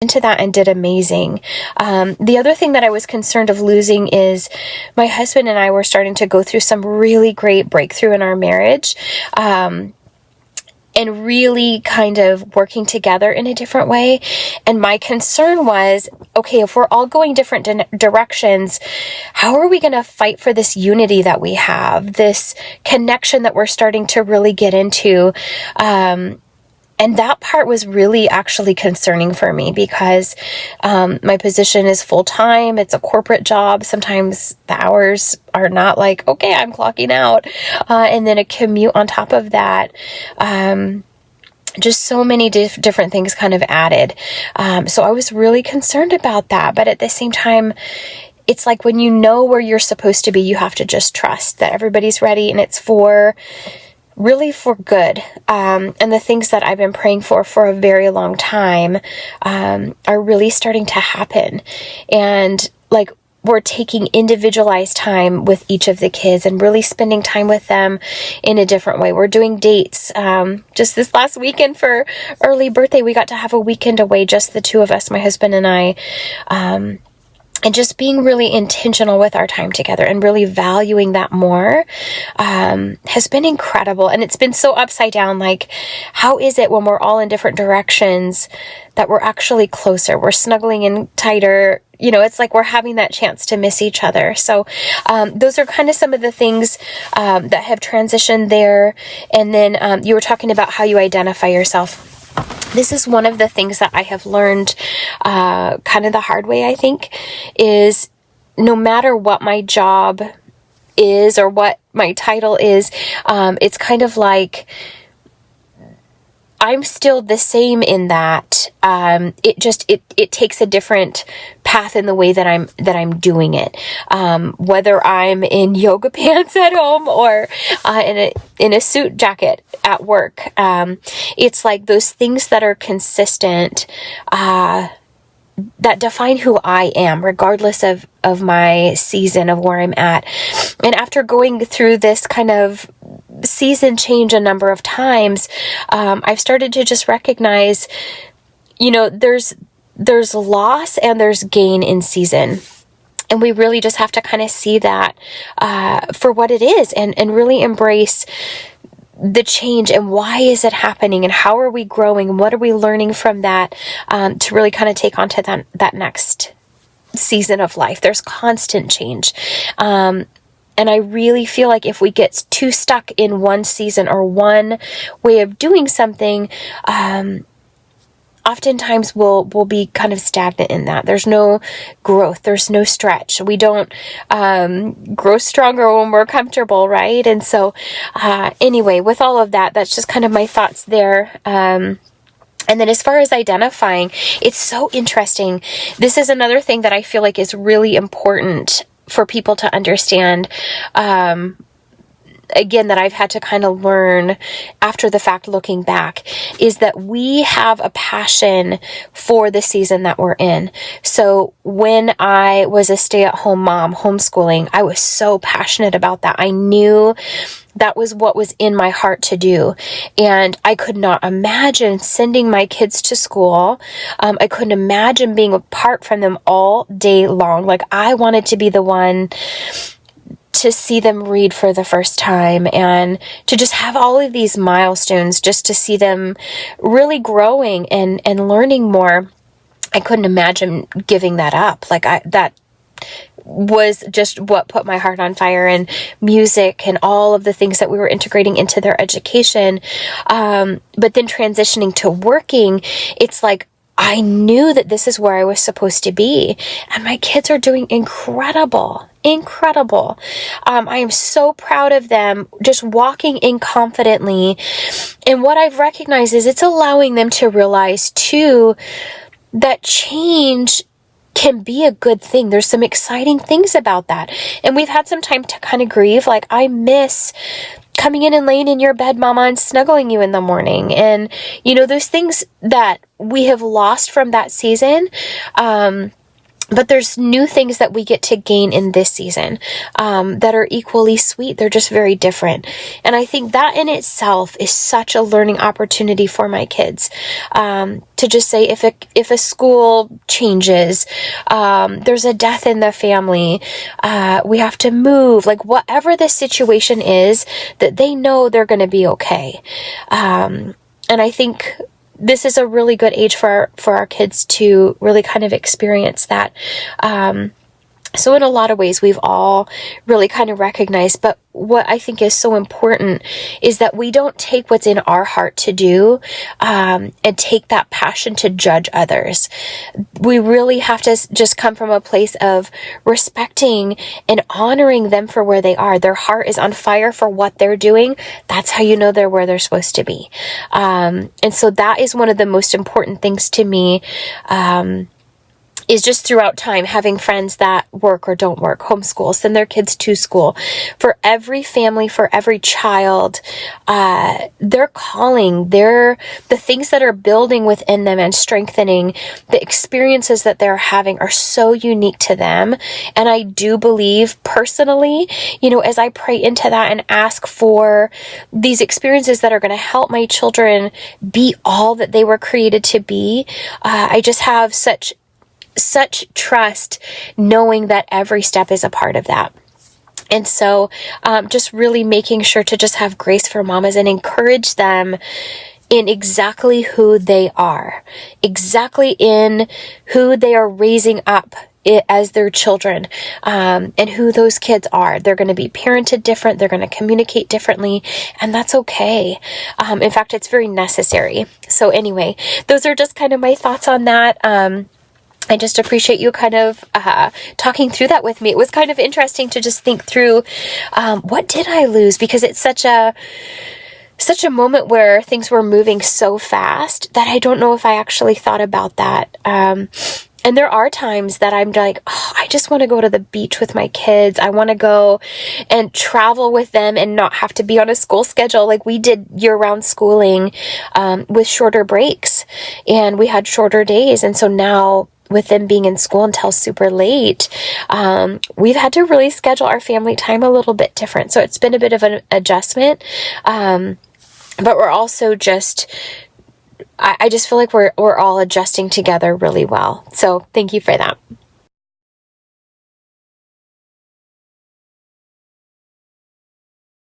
into that and did amazing. The other thing that I was concerned of losing is my husband and I were starting to go through some really great breakthrough in our marriage. And really kind of working together in a different way. And my concern was, okay, if we're all going different directions, how are we going to fight for this unity that we have, this connection that we're starting to really get into? And that part was really actually concerning for me because my position is full-time. It's a corporate job. Sometimes the hours are not like, okay, I'm clocking out. And then a commute on top of that. Just so many different things kind of added. So I was really concerned about that. But at the same time, it's like when you know where you're supposed to be, you have to just trust that everybody's ready and it's really for good. And the things that I've been praying for a very long time are really starting to happen. And like we're taking individualized time with each of the kids and really spending time with them in a different way. We're doing dates. Just this last weekend for early birthday, we got to have a weekend away, just the two of us, my husband and I. And just being really intentional with our time together and really valuing that more has been incredible. And it's been so upside down. Like, how is it when we're all in different directions that we're actually closer? We're snuggling in tighter. You know, it's like we're having that chance to miss each other. So those are kind of some of the things that have transitioned there. And then you were talking about how you identify yourself. This is one of the things that I have learned kind of the hard way, I think, is no matter what my job is or what my title is, it's kind of like I'm still the same in that. It takes a different path in the way that I'm doing it. Whether I'm in yoga pants at home or in a suit jacket at work. It's like those things that are consistent, that define who I am, regardless of my season of where I'm at. And after going through this kind of season change a number of times, I've started to just recognize, you know, there's loss and there's gain in season. And we really just have to kind of see that for what it is and really embrace the change and why is it happening and how are we growing and what are we learning from that to really kind of take on to that next season of life. There's constant change. And I really feel like if we get too stuck in one season or one way of doing something, oftentimes we'll be kind of stagnant in that. There's no growth. There's no stretch. We don't grow stronger when we're comfortable, right? And so anyway, with all of that, that's just kind of my thoughts there. And then as far as identifying, it's so interesting. This is another thing that I feel like is really important for people to understand. Again, that I've had to kind of learn after the fact, looking back, is that we have a passion for the season that we're in. So when I was a stay-at-home mom, homeschooling, I was so passionate about that. I knew that was what was in my heart to do. And I could not imagine sending my kids to school. I couldn't imagine being apart from them all day long. Like, I wanted to be the one to see them read for the first time and to just have all of these milestones, just to see them really growing and learning more. I couldn't imagine giving that up. Like, that was just what put my heart on fire, and music and all of the things that we were integrating into their education. But then transitioning to working, it's like, I knew that this is where I was supposed to be. And my kids are doing incredible. I am so proud of them, just walking in confidently. And what I've recognized is it's allowing them to realize too, that change can be a good thing. There's some exciting things about that. And we've had some time to kind of grieve. Like, I miss coming in and laying in your bed, Mama, and snuggling you in the morning. And, you know, those things that we have lost from that season, But there's new things that we get to gain in this season that are equally sweet. They're just very different. And I think that in itself is such a learning opportunity for my kids. To just say, if a school changes, there's a death in the family, we have to move, like whatever the situation is, that they know they're going to be okay. And I think this is a really good age for our kids to really kind of experience that. So in a lot of ways, we've all really kind of recognized, but what I think is so important is that we don't take what's in our heart to do, and take that passion to judge others. We really have to just come from a place of respecting and honoring them for where they are. Their heart is on fire for what they're doing. That's how you know they're where they're supposed to be. And so that is one of the most important things to me, is just throughout time, having friends that work or don't work, homeschool, send their kids to school. For every family, for every child, their calling, the things that are building within them and strengthening, the experiences that they're having are so unique to them. And I do believe personally, as I pray into that and ask for these experiences that are going to help my children be all that they were created to be, I just have such trust knowing that every step is a part of that. And so just really making sure to just have grace for mamas and encourage them in exactly who they are, exactly in who they are raising up as their children, and who those kids are. They're going to be parented different. They're going to communicate differently, and that's okay. In fact, it's very necessary. So anyway, those are just kind of my thoughts on that. I just appreciate you kind of talking through that with me. It was kind of interesting to just think through, what did I lose? Because it's such a moment where things were moving so fast that I don't know if I actually thought about that. And there are times that I'm like, I just want to go to the beach with my kids. I want to go and travel with them and not have to be on a school schedule. Like we did year-round schooling with shorter breaks, and we had shorter days. And so now, with them being in school until super late, we've had to really schedule our family time a little bit different. So it's been a bit of an adjustment. But we're also just, I just feel like we're all adjusting together really well. So thank you for that.